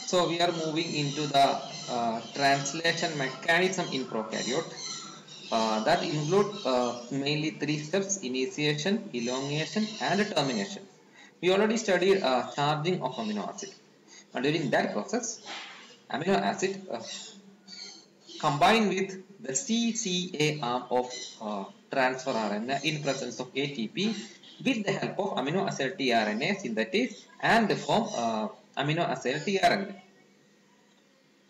So we are moving into the translation mechanism in prokaryote. That include mainly three steps: initiation, elongation, and termination. We already studied charging of amino acid. And during that process, amino acid combine with the CCA arm of transfer RNA in presence of ATP with the help of amino acyl tRNA synthesis and form amino acyl tRNA.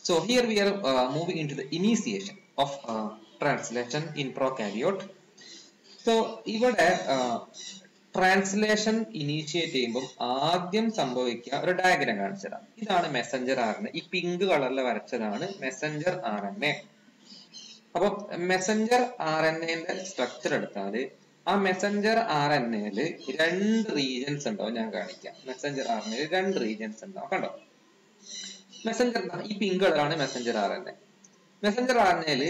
So here we are moving into the initiation of translation in prokaryote. So ഇവിടെ translation initiate ചെയ്യുമ്പോൾ ആദ്യം സംഭവിക്കുക ഒരു diagram കാണിച്ചതാണ്. ഇതാണ് messenger RNA. ഈ pink കളറിൽ വരച്ചതാണ് messenger RNA. അപ്പൊ മെസഞ്ചർ RNAന്റെ സ്ട്രക്ചർ എടുത്താല് ആ മെസഞ്ചർ RNAയില് രണ്ട് റീജൻസ് ഉണ്ടാവും. ഞാൻ കാണിക്കാം. മെസഞ്ചർ RNAയിൽ രണ്ട് റീജൻസ് ഉണ്ടാവും. കണ്ടോ? മെസഞ്ചർ ഈ പിങ്ക് കളറാണ് മെസഞ്ചർ RNA. മെസഞ്ചർ RNAയില്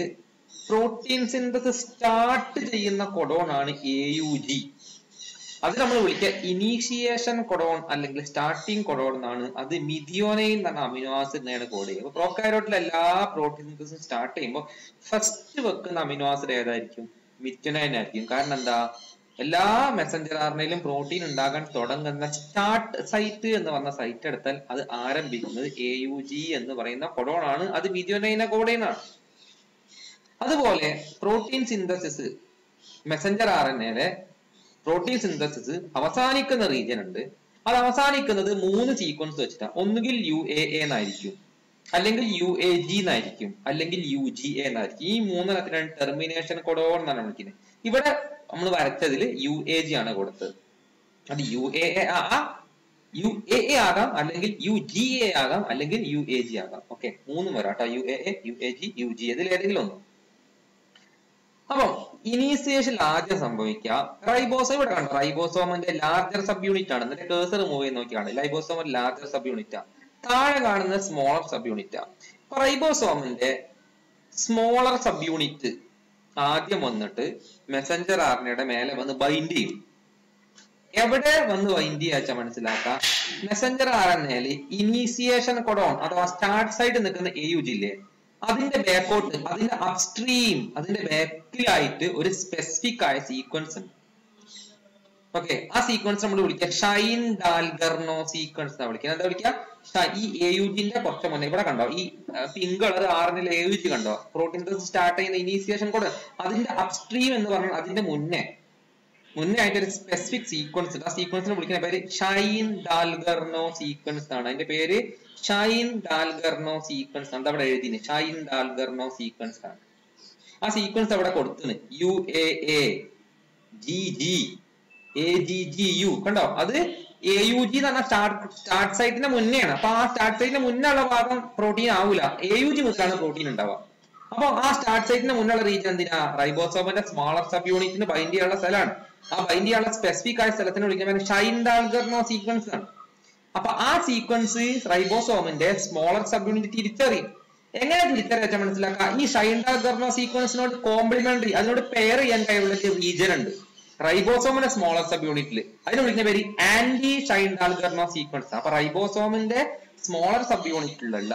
പ്രോട്ടീൻ സിന്തസിസ് സ്റ്റാർട്ട് ചെയ്യുന്ന കൊഡോൺ ആണ് AUG. അത് നമ്മൾ വിളിക്കുക ഇനീഷിയേഷൻ കൊഡോൺ അല്ലെങ്കിൽ സ്റ്റാർട്ടിംഗ് കൊഡോൺ എന്നാണ്. അത് മിഥിയോനൈൻ എന്ന അമിനോ ആസിഡിനെയാണ് കോഡ് ചെയ്യുക. പ്രോകാരിയോട്ടിലെ എല്ലാ പ്രോട്ടീൻ സിന്തസിസും സ്റ്റാർട്ട് ചെയ്യുമ്പോൾ ഫസ്റ്റ് വെക്കുന്ന അമിനോ ആസിഡ് ഏതായിരിക്കും? മിഥിയോനൈൻ ആയിരിക്കും. കാരണം എന്താ? എല്ലാ മെസഞ്ചർ RNAയിലും പ്രോട്ടീൻ ഉണ്ടാകാൻ തുടങ്ങുന്ന സ്റ്റാർട്ട് സൈറ്റ് എന്ന് പറഞ്ഞ സൈറ്റ് എടുത്താൽ അത് ആരംഭിക്കുന്നത് AUG എന്ന് പറയുന്ന കൊഡോൺ ആണ്. അത് മിഥിയോനൈനെ കോഡ് ചെയ്യുന്നതാണ്. അതുപോലെ പ്രോട്ടീൻ സിന്തസിസ് മെസഞ്ചർ RNAയിലെ പ്രോട്ടീൻ സിന്തസിസ് അവസാനിക്കുന്ന റീജിയൻ ഉണ്ട്. അത് അവസാനിക്കുന്നത് 3 സീക്വൻസ് വെച്ചിട്ടാണ്. ഒന്നുകിൽ UAA എന്നായിരിക്കും, അല്ലെങ്കിൽ UAG എന്നായിരിക്കും, അല്ലെങ്കിൽ UGA എന്നായിരിക്കും. ഈ മൂന്നെണ്ണത്തിനാണ് ടെർമിനേഷൻ കൊഡോൺ എന്നാണ് വിളിക്കുന്നത്. ഇവിടെ നമ്മൾ വരച്ചതിൽ UAG ആണ് കൊടുത്തത്. അത് UAA ആകാം, അല്ലെങ്കിൽ UGA ആകാം, അല്ലെങ്കിൽ UAG ആകാം. ഓക്കെ, മൂന്നും വരാം കേട്ടോ. UAA, UAG, UGA ഇതിൽ ഏതെങ്കിലും ഒന്ന്. അപ്പം ഇനീസിയേഷൻ ആദ്യം സംഭവിക്കുക റൈബോസോം. ഇവിടെ കണ്ടോ? റൈബോസോമിന്റെ ലാർജർ സബ് യൂണിറ്റ് ആണ്. എന്നിട്ട് കേസർ മൂവ് ചെയ്ത് നോക്കിയാണ് റൈബോസോം ലാർജർ സബ് യൂണിറ്റ് ആണ്. താഴെ കാണുന്ന സ്മോളർ സബ് യൂണിറ്റ് ആണ്. അപ്പൊ റൈബോസോമിന്റെ സ്മോളർ സബ് യൂണിറ്റ് ആദ്യം വന്നിട്ട് മെസഞ്ചർ RNAയുടെ മേലെ വന്ന് ബൈൻഡ് ചെയ്യും. എവിടെ വന്ന് ബൈൻഡ് ചെയ്യാച്ച മനസ്സിലാക്കാം. മെസഞ്ചർ RNAയില് ഇനീസിയേഷൻ കൊഡോൺ അഥവാ സ്റ്റാർട്ട് സൈഡ് നിൽക്കുന്ന AUG ഇല്ലേ, അതിന്റെ ബാക്കോട്ട്, അതിന്റെ അപ്സ്ട്രീം, അതിന്റെ ബാക്കിലായിട്ട് ഒരു സ്പെസിഫിക് ആയ സീക്വൻസ് ഉണ്ട്. ഓക്കെ, ആ സീക്വൻസ് നമ്മൾ വിളിക്കുക ഷൈൻ ഡാൽഗർനോ സീക്വൻസ് എന്നാ വിളിക്കുക. എന്താ വിളിക്കുക? ഈ AUGന്റെ കുറച്ച് മുന്നേ ഇവിടെ കണ്ടോ ഈ പിങ്ക് കളർ RNAയിലെ AUG കണ്ടോ? പ്രോട്ടീൻ സ്റ്റാർട്ട് ചെയ്യുന്ന ഇനീസിയേഷൻ കോഡ് അതിന്റെ അപ്സ്ട്രീം എന്ന് പറഞ്ഞാൽ അതിന്റെ മുന്നേ ആയിട്ട് ഒരു സ്പെസിഫിക് സീക്വൻസ് ഉണ്ട്. ആ സീക്വൻസിനെ വിളിക്കുന്ന പേര് ഷൈൻ ഡാൽഗർനോ സീക്വൻസ് ആണ്. അതിന്റെ പേര് ഷൈൻ ഡാൽഗർനോ സീക്വൻസ് ആണ്. അവിടെ എഴുതിന് ഷൈൻ ഡാൽഗർനോ സീക്വൻസ് ആണ്. ആ സീക്വൻസ് അവിടെ കൊടുത്തിന് UAA, GG, AGGU കണ്ടോ? അത് AUG എന്ന് പറഞ്ഞാൽ സ്റ്റാർട്ട് സൈറ്റിന്റെ മുന്നെയാണ്. അപ്പൊ ആ സ്റ്റാർട്ട് സൈറ്റിന്റെ മുന്നേ ഉള്ള ഭാഗം പ്രോട്ടീൻ ആവൂല. AUG മുതലാണ് പ്രോട്ടീൻ ഉണ്ടാവുക. അപ്പൊ ആ സ്റ്റാർട്ട് സൈറ്റിന്റെ മുന്നുള്ള റീജിയൻ എന്തിനാ? റൈബോസോമിന്റെ സ്മോളർ സബ് യൂണിറ്റിന് ബൈൻഡ് ചെയ്യാനുള്ള സ്ഥലമാണ്. ആ ബൈൻഡ് ചെയ്യാനുള്ള സ്പെസിഫിക് ആയ സ്ഥലത്തിന് വിളിക്കുന്ന ഷൈൻ ഡാൽഗർനോ സീക്വൻസ് ആണ്. അപ്പൊ ആ സീക്വൻസ് റൈബോസോമിന്റെ സ്മോളർ സബ് യൂണിറ്റ് തിരിച്ചറിയും. എങ്ങനെ തിരിച്ചറിയാച്ച മനസ്സിലാക്കാം. ഈ ഷൈൻ ഡാൽഗർനോ സീക്വൻസിനോട് കോംപ്ലിമെന്ററി, അതിനോട് പെയർ ചെയ്യാൻ കഴിവുള്ള റീജിയൻ ഉണ്ട് റൈബോസോമിന്റെ സ്മോളർ സബ് യൂണിറ്റിൽ. അതിന് വിളിക്കുന്ന പേര് ആന്റി ഷൈൻ ഡാൽഗർനോ സീക്വൻസ്. അപ്പൊ റൈബോസോമിന്റെ സ്മോളർ സബ് യൂണിറ്റിലുള്ള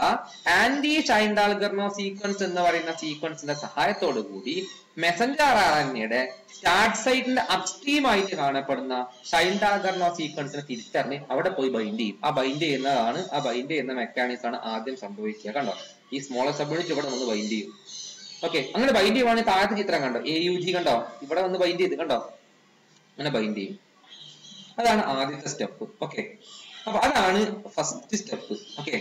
ആന്റി ഷൈൻ ഡാൽഗർനോ സീക്വൻസ് എന്ന് പറയുന്ന സീക്വൻസിന്റെ സഹായത്തോടു കൂടി മെസഞ്ചർ RNAയുടെ സ്റ്റാർട്ട് സൈറ്റിന്റെ അപ്സ്ട്രീം ആയിട്ട് കാണപ്പെടുന്ന ഷൈൻ ഡാൽഗർനോ സീക്വൻസിനെ തിരിച്ചറിഞ്ഞ് അവിടെ പോയി ബൈൻഡ് ചെയ്യും. ആ ബൈൻഡ് ചെയ്യുന്ന മെക്കാനിസം ആണ് ആദ്യം സംഭവിക്കുക. കണ്ടോ? ഈ സ്മോളർ സബ് യൂണിറ്റ് ഇവിടെ വന്ന് ബൈൻഡ് ചെയ്യും. ഓക്കെ, അങ്ങനെ ബൈൻഡ് ചെയ്യുവാണെങ്കിൽ താഴത്തെ ചിത്രം കണ്ടോ? AUG കണ്ടോ? ഇവിടെ വന്ന് ബൈൻഡ് ചെയ്ത് കണ്ടോ? അങ്ങനെ ബൈൻഡ് ചെയ്യും. അതാണ് ആദ്യത്തെ സ്റ്റെപ്പ്. ഓക്കെ, അപ്പൊ അതാണ് first step. Okay,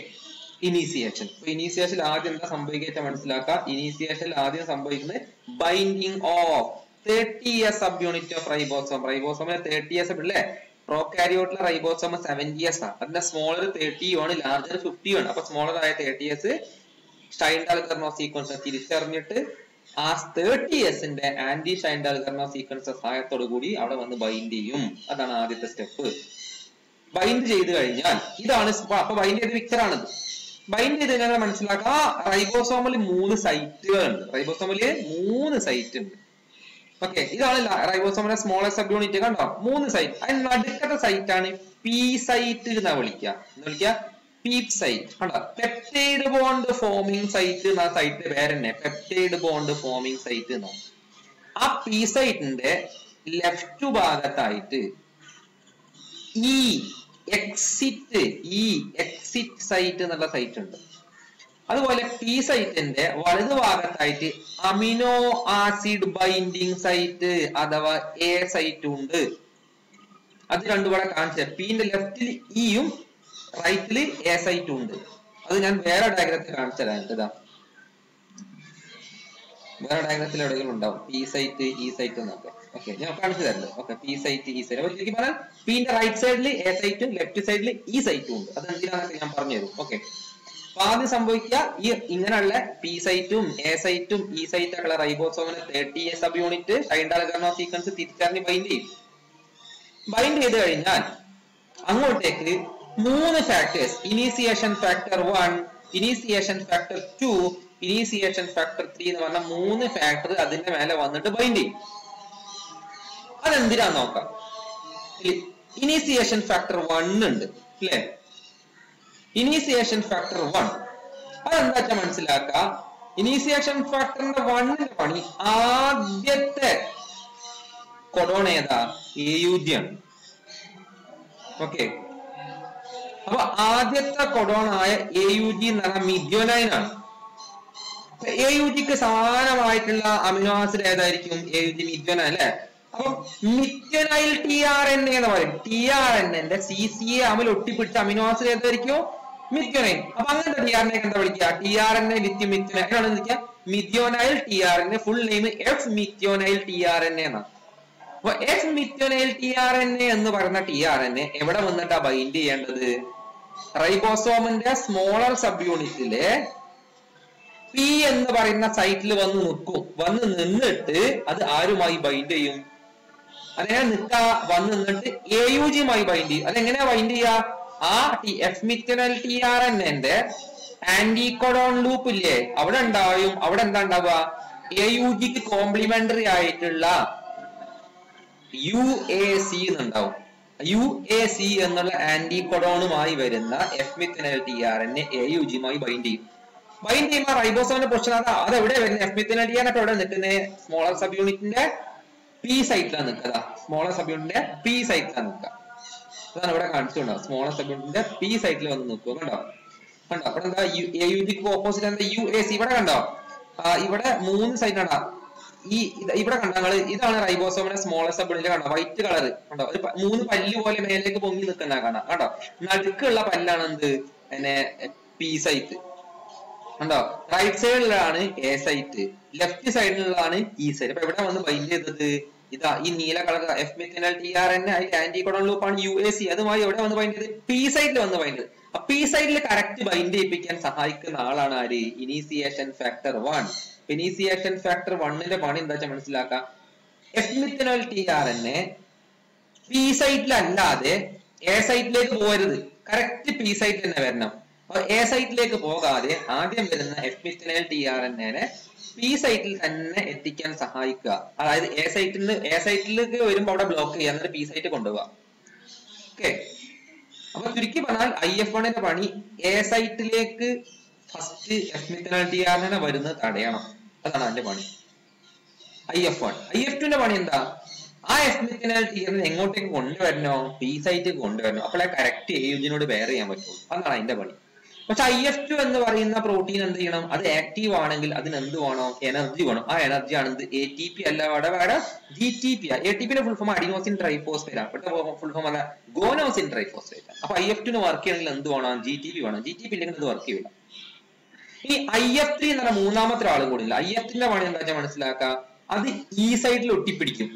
initiation. Initiation ആദ്യം എന്താ സംഭവിക്കുക മനസ്സിലാക്കുക. ഇനീസിയേഷനിൽ ആദ്യം സംഭവിക്കുന്നത് binding of 30S sub unit of ribosome. റൈബോസോമിന് 30S അല്ലേ? പ്രോകാരിയോട്ടിലെ റൈബോസോം 70S ആണ്. അതിന്റെ സ്മോളർ 30 ആണ്, ലാർജർ 50 ആണ്. അപ്പൊ സ്മോളർ ആയ 30S ഷൈൻ ഡാൽഗർനോ സീക്വൻസ് തിരിച്ചറിഞ്ഞിട്ട് ആ 30Sന്റെ ആന്റി ഷൈൻ ഡാൽഗർനോ സീക്വൻസ് സഹായത്തോടു കൂടി അവിടെ വന്ന് ബൈൻഡ് ചെയ്യും. അതാണ് ആദ്യത്തെ സ്റ്റെപ്പ്. ബൈൻഡ് ചെയ്ത് കഴിഞ്ഞാൽ ഇതാണ്. അപ്പൊ ബൈൻഡ് ചെയ്ത പിക്ചർ ആണിത്. ബൈൻഡ് ചെയ്ത് കഴിഞ്ഞാൽ മനസ്സിലാക്കാം റൈബോസോമിൽ 3 സൈറ്റുകളുണ്ട്. റൈബോസോമില് 3 സൈറ്റ് ഉണ്ട്. ഓക്കെ, ഇതാണ് റൈബോസോമിന്റെ സ്മോളർ സബ് യൂണിറ്റ്. കണ്ടോ? 3 സൈറ്റ്. അതിന് നടുക്കത്തെ സൈറ്റ് ആണ് P സൈറ്റ് എന്നാ വിളിക്കുക. പീപ് സൈറ്റ് കണ്ടോ, പെപ്റ്റൈഡ് ബോണ്ട് ഫോമിംഗ് സൈറ്റ് എന്ന സൈറ്റിന്റെ പേര് തന്നെ പെപ്റ്റൈഡ് ബോണ്ട് ഫോമിംഗ് സൈറ്റ് എന്നാണ്. ആ പി സൈറ്റിന്റെ ലെഫ്റ്റ് ഭാഗത്തായിട്ട് ഈ എക്സിറ്റ് സൈറ്റ് എന്നുള്ള സൈറ്റ് ഉണ്ട്. അതുപോലെ പി സൈറ്റിന്റെ വലതു ഭാഗത്തായിട്ട് അമിനോ ആസിഡ് ബൈൻഡിങ് സൈറ്റ് അഥവാ എ സൈറ്റ് ഉണ്ട്. അത് രണ്ടുകൂടെ കാണിച്ച പിന്റെ ലെഫ്റ്റിൽ ഇയും റൈറ്റില് എ സൈറ്റ് ഉണ്ട്. അത് ഞാൻ വേറെ ഡയഗ്രത്തിൽ കാണിച്ചു തരാം. ഇതാ വേറെ ഡയഗ്രത്തിൽ എവിടെയെങ്കിലും ഉണ്ടാവും പി സൈറ്റ് ഇ സൈറ്റ് എന്നൊക്കെ. ഓക്കെ, ഞാൻ കാണിച്ചു തരുന്നത്. Okay, P site E site. അപ്പൊ ശരിക്കും പറഞ്ഞാൽ പിന്റെ റൈറ്റ് സൈഡിൽ എ സൈറ്റും ലെഫ്റ്റ് സൈഡിൽ ഇ സൈറ്റും ഉണ്ട്. അത് എന്തിനാണെന്നൊക്കെ ഞാൻ പറഞ്ഞു തരും. ഓക്കെ, അപ്പൊ ആദ്യം സംഭവിക്കുക ഈ ഇങ്ങനെയുള്ള പി സൈറ്റും എ സൈറ്റും ഇ സൈറ്റുള്ള റൈബോസോമിനെ 30A സബ് യൂണിറ്റ് സൈഡാൽഗർണോ സീക്വൻസ് തിരിച്ചറിഞ്ഞ് ബൈൻഡ് ചെയ്യും. ബൈൻഡ് ചെയ്ത് കഴിഞ്ഞാൽ അങ്ങോട്ടേക്ക് 3 factors, initiation factor 1, initiation factor 2, initiation factor 3 എന്ന് പറഞ്ഞ 3 ഫാക്ടർ അതിന്റെ മേലെ വന്നിട്ട് ബൈൻഡ് ചെയ്യും. അതെന്തിനാന്ന് നോക്കാം. ഇനീസിയേഷൻ ഫാക്ടർ 1 ഉണ്ട് അല്ലെ? ഇനീസിയേഷൻ ഫാക്ടർ 1 അതെന്താ വെച്ചാൽ മനസ്സിലാക്കുക. ഇനീസിയേഷൻ ഫാക്ടറിന്റെ 1ന്റെ പണി ആദ്യത്തെ കൊഡോൺ ഏതാ? AUG ആണ്. ഓക്കെ, അപ്പൊ ആദ്യത്തെ കൊഡോൺ ആയ AUG എന്ന് പറഞ്ഞാൽ മിഥ്യോനൈൻ ആണ്. AUGക്ക് സമാനമായിട്ടുള്ള അമിനോ ആസിഡ് ഏതായിരിക്കും? AUG മിഥ്യോനൈൻ അല്ലെ? അപ്പൊ മിഥ്യോനൈൽ tRNA എന്ന് പറയും. tRNA CCA Amil ഒട്ടിപ്പിടിച്ച amino acid ഏതായിരിക്കും? മിഥ്യോനൈൻ. അപ്പൊ അങ്ങനത്തെ tRNA എന്താ വിളിക്കുക? tRNA വിത്ത് മിഥ്യോനൈൻ എന്നാണ് വിളിക്കുക. മിഥ്യോനൈൽ tRNA full name F മിഥ്യോനൈൽ tRNA എന്നാണ്. അപ്പൊ F മിഥ്യോനൈൽ tRNA എന്ന് പറയുന്ന tRNA എവിടെ വന്നിട്ടാ ബൈൻഡ് ചെയ്യേണ്ടത്? റൈബോസോമിന്റെ സ്മോളർ സബ് യൂണിറ്റിലെ പി എന്ന് പറയുന്ന സൈറ്റിൽ വന്ന് നിൽക്കും. വന്ന് നിന്നിട്ട് അത് ആരുമായി ബൈൻഡ് ചെയ്യും? അതെങ്ങനെ നിൽക്ക? വന്ന് നിന്നിട്ട് AUGയുമായി ബൈൻഡ് ചെയ്യും. അതെങ്ങനെയാ ബൈൻഡ് ചെയ്യുക? ആ എഫ് മിഥ്യോനൈൽ tRNA ആന്റികോഡോൺ ലൂപ്പ് ഇല്ലേ, അവിടെ ഉണ്ടാവും. അവിടെ എന്താ ഉണ്ടാവുക? AUGക്ക് കോംപ്ലിമെന്ററി ആയിട്ടുള്ള UAC എന്നുണ്ടാവും. UAC എന്നുള്ള ആന്റികോഡോണുമായി വരുന്ന എഫ് മിഥ്യോനൈൽ tRNA AUGയുമായി ബൈൻഡ് ചെയ്യും. ബൈൻഡ് ചെയ്യുമ്പോൾ റൈബോസോമിന്റെ പൊസിഷൻ അത് എവിടെ വരുന്നത്? എഫ് മിഥ്യോനൈൽ tRNA എവിടെ നിൽക്കുന്നത്? സ്മോളർ സബ് യൂണിറ്റിന്റെ പി സൈറ്റിലാണ് നിൽക്കുക. സ്മോളർ സബ് യൂണിറ്റിന്റെ പി സൈറ്റിലാണ് നിൽക്കുക. അതാണ് ഇവിടെ കാണിച്ചിട്ടുണ്ടാവും. സ്മോളർ സബ് യൂണിറ്റിന്റെ പി സൈറ്റിൽ വന്ന് നിൽക്കുക. കണ്ടോ കണ്ടോ അവിടെ എന്താ? AUGക്ക് ഓപ്പോസിറ്റ് എന്താ? UAC. ഇവിടെ കണ്ടോ? ഇവിടെ 3 സൈറ്റാണ്. ഇവിടെ കണ്ടോ നിങ്ങൾ? ഇതാണ് റൈബോസോമിന്റെ സ്മോളർ സബ് യൂണിറ്റ്. കണ്ടോ വൈറ്റ് കളർ കണ്ടോ? ഒരു 3 പല്ല് പോലെ മേലേക്ക് പൊങ്ങി നിൽക്കുന്ന കാണാം. കണ്ടോ നടുക്കുള്ള പല്ലാണ് എന്ത്? P site. കണ്ടോ റൈറ്റ് സൈഡിലാണ് എ സൈറ്റ്, ലെഫ്റ്റ് സൈഡിലുള്ളതാണ് ഇ സൈറ്റ്. അപ്പൊ എവിടെ വന്ന് ബൈൻഡ് ചെയ്തത്? ഇതാ ഈ നീല കളർ എഫ് മിഥ്യോനൈൽ tRNA അതിന്റെ ആന്റികോഡോൺ ലൂപ്പാണ് UAC. അതുമായി എവിടെ വന്ന് ബൈൻഡ് ചെയ്ത്? പി സൈറ്റിൽ വന്ന് ബൈൻഡ് ചെയ്ത്. ആ പി സൈറ്റിൽ കറക്റ്റ് ബൈൻഡ് ചെയ്യിപ്പിക്കാൻ സഹായിക്കുന്ന ആളാണ് ആര്? Initiation factor 1. ഇനീസിയേഷൻ ഫാക്ടർ 1ന്റെ പണി എന്താ വെച്ചാൽ മനസ്സിലാക്കാം. എഫ് മിഥ്യോനൈൽ tRNA പി സൈറ്റിലല്ലാതെ എ സൈറ്റിലേക്ക് പോകരുത്. കറക്റ്റ് പി സൈറ്റിൽ തന്നെ വരണം. അപ്പൊ എ സൈറ്റിലേക്ക് പോകാതെ ആദ്യം വരുന്ന എഫ് മിഥ്യോനൈൽ tRNA പി സൈറ്റിൽ തന്നെ എത്തിക്കാൻ സഹായിക്കുക. അതായത് എ സൈറ്റിലേക്ക് വരുമ്പോൾ അവിടെ ബ്ലോക്ക് ചെയ്യുക, എന്നിട്ട് പി സൈറ്റ് കൊണ്ടുപോവുക. ഓക്കെ, അപ്പൊ ചുരുക്കി പറഞ്ഞാൽ IF1ന്റെ പണി എ സൈറ്റിലേക്ക് ഫസ്റ്റ് എഫ് മിഥ്യോനൈൽ tRNA വരുന്നത് തടയണം. അതാണ് അതിന്റെ പണി. IF1. IF2ന്റെ പണി എന്താ? ആ എഫ് മിഥ്യോനൈൽ tRNA എങ്ങോട്ടേക്ക് കൊണ്ടുവരണോ? പി സൈറ്റിലേക്ക് കൊണ്ടുവരണോ. അപ്പോഴേ കറക്റ്റ് AUGനോട് പെയർ ചെയ്യാൻ പറ്റുള്ളൂ. അതാണ് അതിന്റെ പണി. പക്ഷെ IF2 എന്ന് പറയുന്ന പ്രോട്ടീൻ എന്ത് ചെയ്യണം? അത് ആക്റ്റീവ് ആണെങ്കിൽ അതിന് എന്ത് വേണോ? എനർജി വേണം. ആ എനർജി ആണ് ATP അല്ല, അവിടെ GTP. ATPന്റെ ഫുൾ ഫോം അഡിനോസിൻ ട്രൈഫോസ്ഫേറ്റ് ആണ്. ഇപ്പോഴത്തെ ഫുൾ ഫോം അല്ല, ഗോനോസിൻ ട്രൈഫോസ്ഫേറ്റ് ആണ്. അപ്പൊ IF2 വർക്ക് ചെയ്യണമെങ്കിൽ എന്ത് വേണം? GTP വേണം. GTP ഇല്ലെങ്കിൽ അത് വർക്ക് ചെയ്യില്ല. ഇനി IF3 എന്ന് പറഞ്ഞ മൂന്നാമത്തെ ആളും കൂടി ഇല്ല. IF3ന്റെ പണി എന്താ വെച്ചാൽ മനസ്സിലാക്കാം. അത് ഈ സൈഡിൽ ഒട്ടിപ്പിടിക്കും.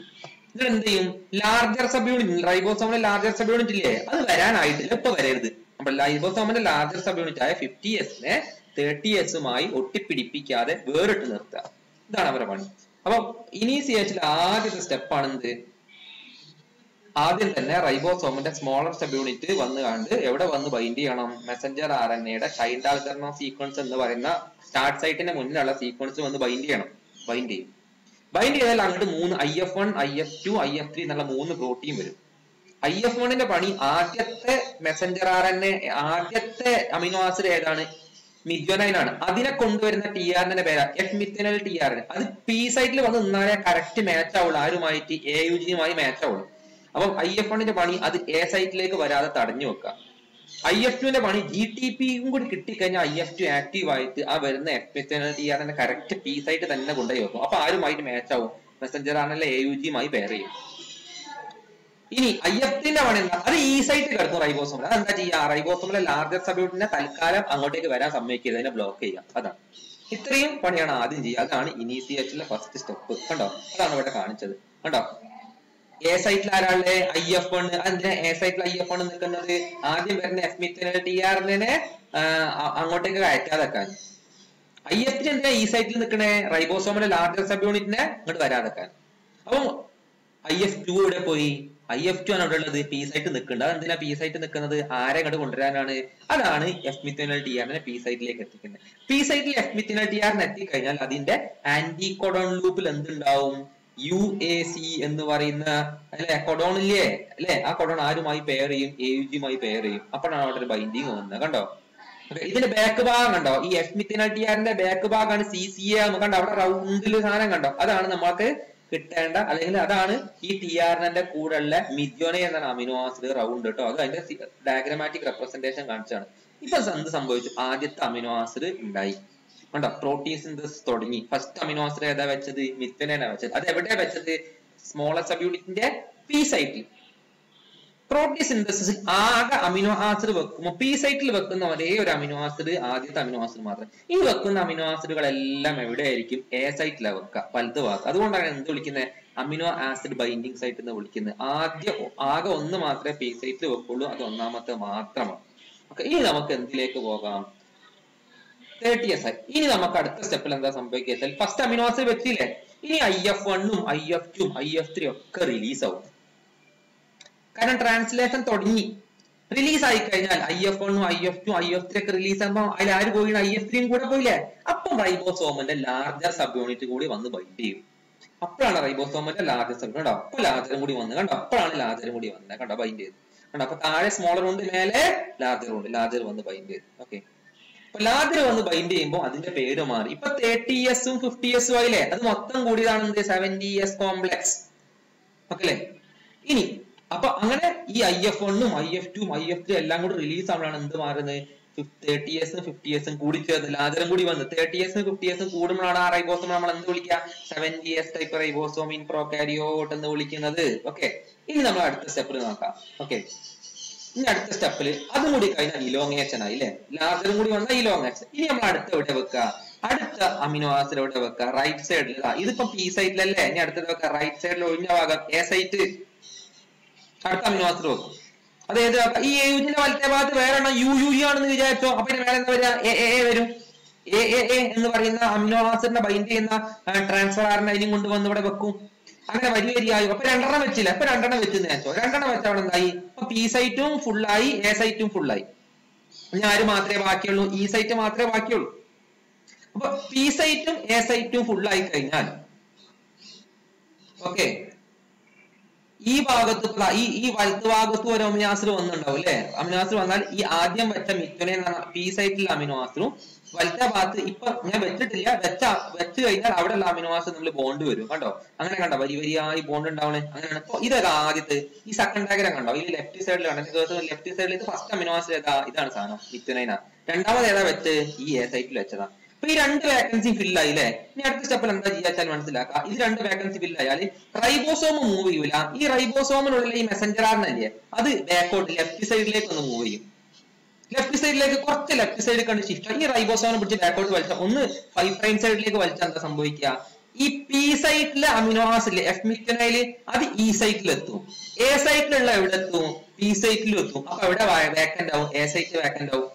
ഇതിൽ എന്ത് ചെയ്യും? ലാർജർ സബ് യൂണിറ്റ്, റൈബോസോമിന്റെ ലാർജർ സബ് യൂണിറ്റ് ഇല്ലേ, അത് വരാനായിട്ടില്ല, ഇപ്പൊ വരരുത്. അപ്പൊ റൈബോസോമിന്റെ ലാർജർ സബ് യൂണിറ്റ് ആയ 50S-നെ 30S-മായി ഒട്ടിപ്പിടിപ്പിക്കാതെ വേറിട്ട് നിർത്തുക. ഇതാണ് അവരുടെ പണി. അപ്പൊ ഇനീസിയേഷനിൽ ആദ്യത്തെ സ്റ്റെപ്പാണ് എന്ത്? ആദ്യം തന്നെ റൈബോസോമിന്റെ സ്മോളർ സബ് യൂണിറ്റ് വന്ന് കണ്ട് എവിടെ വന്ന് ബൈൻഡ് ചെയ്യണം? മെസഞ്ചർ RNA-യുടെ സൈഡാൽഗർണോ സീക്വൻസ് എന്ന് പറയുന്ന സ്റ്റാർട്ട് സൈറ്റിന്റെ മുന്നിലുള്ള സീക്വൻസ് വന്ന് ബൈൻഡ് ചെയ്യണം. ബൈൻഡ് ചെയ്യും. ബൈൻഡ് ചെയ്താൽ അങ്ങോട്ട് 3 IF1, IF2, IF3 എന്നുള്ള 3 പ്രോട്ടീൻ വരും. IF1ന്റെ പണി ആദ്യത്തെ മെസഞ്ചർ RNA ആദ്യത്തെ അമിനോ ആസിഡ് ഏതാണ്? മിഥ്യോനൈൻ ആണ്. അതിനെ കൊണ്ടുവരുന്ന TRNA പേരാ F-methionyl tRNA. അത് P സൈറ്റിൽ വന്ന് നിന്നാലേ കറക്റ്റ് മാച്ച് ആവുള്ളൂ, ആരുമായിട്ട് AUG-യുമായി മാച്ച് ആവുള്ളൂ. അപ്പം IF1ന്റെ പണി അത് A സൈറ്റിലേക്ക് വരാതെ തടഞ്ഞു വെക്കുക. IF2ന്റെ പണി GTP-യും കൂടി കിട്ടിക്കഴിഞ്ഞാൽ IF2 ആക്റ്റീവ് ആയിട്ട് ആ വരുന്ന F-methionyl tRNA correct P site തന്നെ കൊണ്ടുപോയി വെക്കും. അപ്പൊ ആരുമായിട്ട് മാച്ച് ആവും? മെസഞ്ചർ RNA AUG-യുമായി പെയർ ചെയ്യും. ഇനി IF3ന്റെ പണി എന്താ? അത് ഈ സൈറ്റ് കിടക്കും റൈബോസോമിൽ. അതെന്താ ചെയ്യുക? റൈബോസോമിലെ ലാർജർ സബ്യൂണിറ്റിനെ തൽക്കാലം അങ്ങോട്ടേക്ക് വരാൻ സമ്മതിക്കരുത്, അതിനെ ബ്ലോക്ക് ചെയ്യുക. അതാണ് ഇത്രയും പണിയാണ് ആദ്യം ചെയ്യുക. അതാണ് ഇനീസിയേഷനിലെ ഫസ്റ്റ് സ്റ്റെപ്പ്. കണ്ടോ? അതാണ് ഇവിടെ കാണിച്ചത്. കണ്ടോ? A സൈറ്റിൽ ആരാളുടെ? IF1. അതിന്റെ A സൈറ്റിൽ IF1 നിൽക്കുന്നത് ആദ്യം വരുന്ന F-methionyl tRNA അങ്ങോട്ടേക്ക് കയറ്റാതെക്കാൻ. IF3 എന്തിനാ ഈ സൈറ്റിൽ നിൽക്കണേ? റൈബോസോമിലെ ലാർജർ സബ്യൂണിറ്റിനെ അങ്ങോട്ട് വരാതെക്കാൻ. അപ്പം IF2 ഇവിടെ പോയി. IF2 ആണ് അവിടെ ഉള്ളത്, P സൈറ്റ് നിൽക്കുന്നുണ്ട്. അതെന്തിനാ P സൈറ്റ് നിൽക്കുന്നത്? ആരെ അങ്ങോട്ട് കൊണ്ടുവരാനാണ്? അതാണ് F-methionyl tRNA P സൈറ്റിലേക്ക് എത്തിക്കുന്നത്. P സൈറ്റിൽ F-methionyl tRNA എത്തിക്കഴിഞ്ഞാൽ അതിന്റെ ആന്റി കൊഡോൺ ലൂപ്പിൽ എന്തുണ്ടാവും? UAC എന്ന് പറയുന്ന അല്ലെ കൊഡോണില്ലേ അല്ലെ, ആ കൊഡോൺ ആരുമായി പെയർ ചെയ്യും? AUG-യുമായി പെയർ ചെയ്യും. അപ്പോഴാണ് അവിടെ ഒരു ബൈൻഡിങ് വന്നത്. കണ്ടോ? ഇതിന്റെ ബാക്ക് ഭാഗം കണ്ടോ? ഈ F-methionyl tRNA ബാക്ക് ഭാഗമാണ് CCA. കണ്ടോ? അവിടെ റൗണ്ടിൽ സാധനം കണ്ടോ? അതാണ് നമുക്ക് കിട്ടേണ്ട, അല്ലെങ്കിൽ അതാണ് ഈ TRNA കൂടെ ഉള്ള മിഥ്യോനൈൻ എന്നാണ് അമിനോ ആസിഡ് റൗണ്ട് കേട്ടോ. അത് അതിന്റെ ഡയഗ്രമാറ്റിക് റെപ്രസെന്റേഷൻ കാണിച്ചാണ്. ഇപ്പൊ എന്ത് സംഭവിച്ചു? ആദ്യത്തെ അമിനോ ആസിഡ് ഉണ്ടായി. കണ്ടോ? പ്രോട്ടീൻ സിന്തസിസ് തുടങ്ങി. ഫസ്റ്റ് അമിനോ ആസിഡ് ഏതാ വെച്ചത്? മിഥ്യോനൈനാണ് വെച്ചത്. അത് എവിടെയാ വെച്ചത്? സ്മോളർ സബ്യൂണിറ്റിന്റെ P സൈറ്റിൽ. പ്രോട്ടീൻ സിന്തസിസിൽ ആകെ അമിനോ ആസിഡ് വെക്കുമ്പോൾ P സൈറ്റിൽ വെക്കുന്ന ഒരേ ഒരു അമിനോ ആസിഡ് ആദ്യത്തെ അമിനോ ആസിഡ് മാത്രം. ഈ വെക്കുന്ന അമിനോ ആസിഡുകളെല്ലാം എവിടെയായിരിക്കും? A സൈറ്റിലാണ് വെക്കുക, വലത് ഭാഗത്ത്. അതുകൊണ്ടാണ് എന്ത് വിളിക്കുന്നത്? അമിനോ ആസിഡ് ബൈൻഡിങ് സൈറ്റ് എന്ന് വിളിക്കുന്നത്. ആകെ ഒന്ന് മാത്രമേ P സൈറ്റിൽ വെക്കുള്ളൂ, അത് ഒന്നാമത്തെ മാത്രമാണ്. ഓക്കെ, ഇനി നമുക്ക് എന്തിലേക്ക് പോകാം? 30S ആയി. ഇനി നമുക്ക് അടുത്ത സ്റ്റെപ്പിൽ എന്താ സംഭവിക്കുക? ഫസ്റ്റ് അമിനോ ആസിഡ് വെച്ചില്ലേ, ഇനി IF1ഉം IF2ഉം IF3 ഒക്കെ റിലീസ് ആവും. കാരണം ട്രാൻസ്ലേഷൻ തുടങ്ങി. റിലീസ് ആയി കഴിഞ്ഞാൽ IF1ഉം IF2ഉം IF3 ഒക്കെ റിലീസ് ആകുമ്പോൾ അതിൽ ആര് പോയി? IF3യും കൂടെ പോയില്ലേ? അപ്പം റൈബോസോമിന്റെ ലാർജർ സബ് യൂണിറ്റ് കൂടി വന്ന് ബൈൻഡ് ചെയ്യും. അപ്പോഴാണ് റൈബോസോമിന്റെ ലാർജർ സബ് യൂണിറ്റ്. അപ്പൊ ലാർജറും കൂടി വന്ന് കണ്ടോ? അപ്പോഴാണ് ലാർജറും കൂടി വന്നത്. കണ്ടോ? ബൈൻഡ് ചെയ്ത് കണ്ടോ? അപ്പൊ താഴെ സ്മോളർ ഉണ്ട്, മേലെ ലാർജർ ഉണ്ട്. ലാർജർ വന്ന് ബൈൻഡ് ചെയ്ത്. ഓക്കെ, അപ്പൊ ലാർജർ വന്ന് ബൈൻഡ് ചെയ്യുമ്പോൾ അതിന്റെ പേര് മാറി. ഇപ്പൊ 30S-ഉം 50S-ഉം ആയില്ലേ? അത് മൊത്തം കൂടിയതാണ് എന്ത്? 70S complex. ഓക്കെ അല്ലേ? ഇനി അപ്പൊ അങ്ങനെ ഈ IF1ഉം IF2ഉം IF3 എല്ലാം കൂടി റിലീസ് ആവുമ്പോഴാണ് എന്ത് മാറുന്നത്? 30S-ഉം 50S-ഉം കൂടി ചേർന്ന് ലാർജറും കൂടി വന്ന് 30S-ഉം 50S-ഉം കൂടുമ്പോഴാണ് ആ റൈബോസോം നമ്മൾ എന്ത് വിളിക്കുക? 70S type ribosome in prokaryote എന്ന് വിളിക്കുന്നത്. ഓക്കെ, ഇനി നമ്മൾ അടുത്ത സ്റ്റെപ്പിൽ നോക്കാം. ഓക്കെ, ഇനി അടുത്ത സ്റ്റെപ്പിൽ അതും കൂടി കഴിഞ്ഞാൽ ഇലോങ്ങേഷൻ ആയി അല്ലെ? ലാർജറും കൂടി വന്നാൽ ഇലോങ്ങേഷൻ. ഇനി നമ്മൾ അടുത്ത എവിടെ വെക്കുക? അടുത്ത അമിനോ ആസിഡ് എവിടെ വെക്കുക? റൈറ്റ് സൈഡിൽ. ഇതിപ്പോ P സൈറ്റിലല്ലേ? ഇനി അടുത്തത് വെക്കുക റൈറ്റ് സൈഡിൽ ഒഴിഞ്ഞ ഭാഗം A സൈറ്റ്. അടുത്ത അമിനോ ആസിഡ് വെക്കും. അത് ഏത്? ഈ AUG-ന്റെ വലത്തെ ഭാഗത്ത് വേറെ UUG ആണെന്ന് വിചാരിച്ചോ. അപ്പൊ ഇതിന് വേറെ എന്താ വരിക? AAA വരും. AAA എന്ന് പറയുന്ന അമിനോ ആസിഡിനെ ബൈൻഡ് ചെയ്യുന്ന ട്രാൻസ്ഫർ RNA അതിനും കൊണ്ടുവന്ന് ഇവിടെ വെക്കും. അങ്ങനെ വരിയായി. അപ്പൊ രണ്ടെണ്ണം വെച്ചില്ല, ഇപ്പൊ രണ്ടെണ്ണം വെച്ചെന്ന് വെച്ചോ. രണ്ടെണ്ണം വെച്ച അവിടെ എന്തായി? അപ്പൊ P സൈറ്റും ഫുള്ളായി, A സൈറ്റും ഫുള്ളായി. ഇനി ആര് മാത്രമേ ബാക്കിയുള്ളൂ? E സൈറ്റ് മാത്രമേ ബാക്കിയുള്ളൂ. അപ്പൊ P സൈറ്റും A സൈറ്റും ഫുള്ളായി കഴിഞ്ഞാൽ ഓക്കെ, ഈ ഭാഗത്ത് ഈ വലത്ത് ഭാഗത്ത് ഒരു അമിനോ ആസിഡ് വന്നിട്ടുണ്ടാവും അല്ലെ? അമിനോ ആസിഡ് വന്നാൽ ഈ ആദ്യം വെച്ച മിഥ്യോനൈൻ P സൈറ്റിലെ അമിനോ ആസിഡും വലത്തെ ഭാഗത്ത് ഇപ്പൊ ഞാൻ വെച്ചിട്ടില്ല, വെച്ച് കഴിഞ്ഞാൽ അവിടെയുള്ള അമിനോ ആസിഡ് നമ്മൾ ബോണ്ട് വരും. കണ്ടോ? അങ്ങനെ കണ്ടോ? വരിയായി ബോണ്ട് ഉണ്ടാവണേ. അങ്ങനെയാണ്. ഇപ്പൊ ഇതേതാ ആദ്യത്തെ? ഈ സെക്കൻഡ് ഡയഗ്രം കണ്ടോ? ഈ ലെഫ്റ്റ് സൈഡിൽ കണ്ടോ? ലെഫ്റ്റ് സൈഡിൽ ഇത് ഫസ്റ്റ് അമിനോ ആസിഡ് ഏതാ? ഇതാണ് സാധനം, മിഥ്യോനൈനാ. രണ്ടാമത് ഏതാ വെച്ച്? ഈ A സൈറ്റിൽ വെച്ചതാ. അപ്പൊ ഈ രണ്ട് വേക്കൻസി ഫില്ലായി അല്ലെ? ഇനി അടുത്ത സ്റ്റെപ്പിൽ എന്താ ചെയ്യാച്ചാൽ മനസ്സിലാക്കാം. ഇത് രണ്ട് വേക്കൻസി ഫില്ലായാൽ റൈബോസോം മൂവ് ചെയ്യൂല. ഈ റൈബോസോമിനുള്ള ഈ മെസഞ്ചർ RNA അല്ലേ, അത് ബാക്കോട്ട് ലെഫ്റ്റ് സൈഡിലേക്ക് ഒന്ന് മൂവ് ചെയ്യും. ലെഫ്റ്റ് സൈഡിലേക്ക് കുറച്ച് ലെഫ്റ്റ് സൈഡിൽ കണ്ട് ഷിഫ്റ്റ്. ഈ റൈബോസോമിനെ പിടിച്ച് ബാക്കോട്ട് വലിച്ചാൽ ഒന്ന് 5' സൈഡിലേക്ക് വലിച്ചാൽ എന്താ സംഭവിക്കുക? ഈ P സൈറ്റിലെ അമിനോ ആസിഡ് F-methionyl അത് E സൈറ്റിൽ എത്തും. A സൈറ്റിലുള്ള എവിടെ എത്തും? P സൈറ്റിലും എത്തും. അപ്പൊ എവിടെ വേക്കന്റ് ആവും? A സൈറ്റ് വേക്കന്റ് ആവും.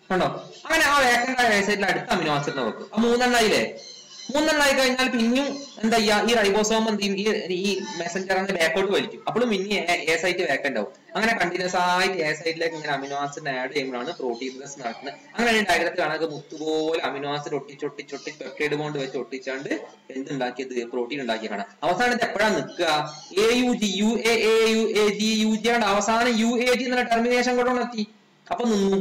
കണ്ടോ? അങ്ങനെ ആ വേക്കന്റ് ആയ A സൈറ്റിൽ അടുത്ത അമിനോ ആസിഡിനെ വെക്കും. ആ മൂന്നെണ്ണായില്ലേ? മൂന്നെണ്ണായി കഴിഞ്ഞാൽ പിന്നെയും എന്താ ചെയ്യാ, ഈ റൈബോസോം എന്ത് ചെയ്യും, ഈ മെസഞ്ചറിനെ ബാക്കോട്ട് വലിക്കും. അപ്പോഴും പിന്നെ എ സൈറ്റ് വേക്കന്റ് ആവും. അങ്ങനെ കണ്ടിന്യൂസ് ആയിട്ട് എ സൈറ്റിലേക്ക് ഇങ്ങനെ അമിനോ ആസിഡ് ആഡ് ചെയ്യുമ്പോഴാണ് പ്രോട്ടീൻ സിന്തസിസ് നടക്കുന്നത്. അങ്ങനെ ഡയഗ്രത്തിൽ കാണാൻ മുത്തുപോലെ അമിനോ ആസിഡ് ഒട്ടിച്ചൊട്ടിച്ചൊട്ടി പെപ്റ്റൈഡ് ബോണ്ട് വെച്ച് ഒട്ടിച്ചാണ്ട് എന്തുണ്ടാക്കിയത്, പ്രോട്ടീൻ ഉണ്ടാക്കി കാണാം. അവസാനം ഇത് എപ്പോഴാണ് നിൽക്കുക, AUG UAA UAG UG ആണ് അവസാനം UAG എന്നുള്ള ടെർമിനേഷൻ കൊണ്ടാണ് എത്തി. അപ്പൊ നിന്നു.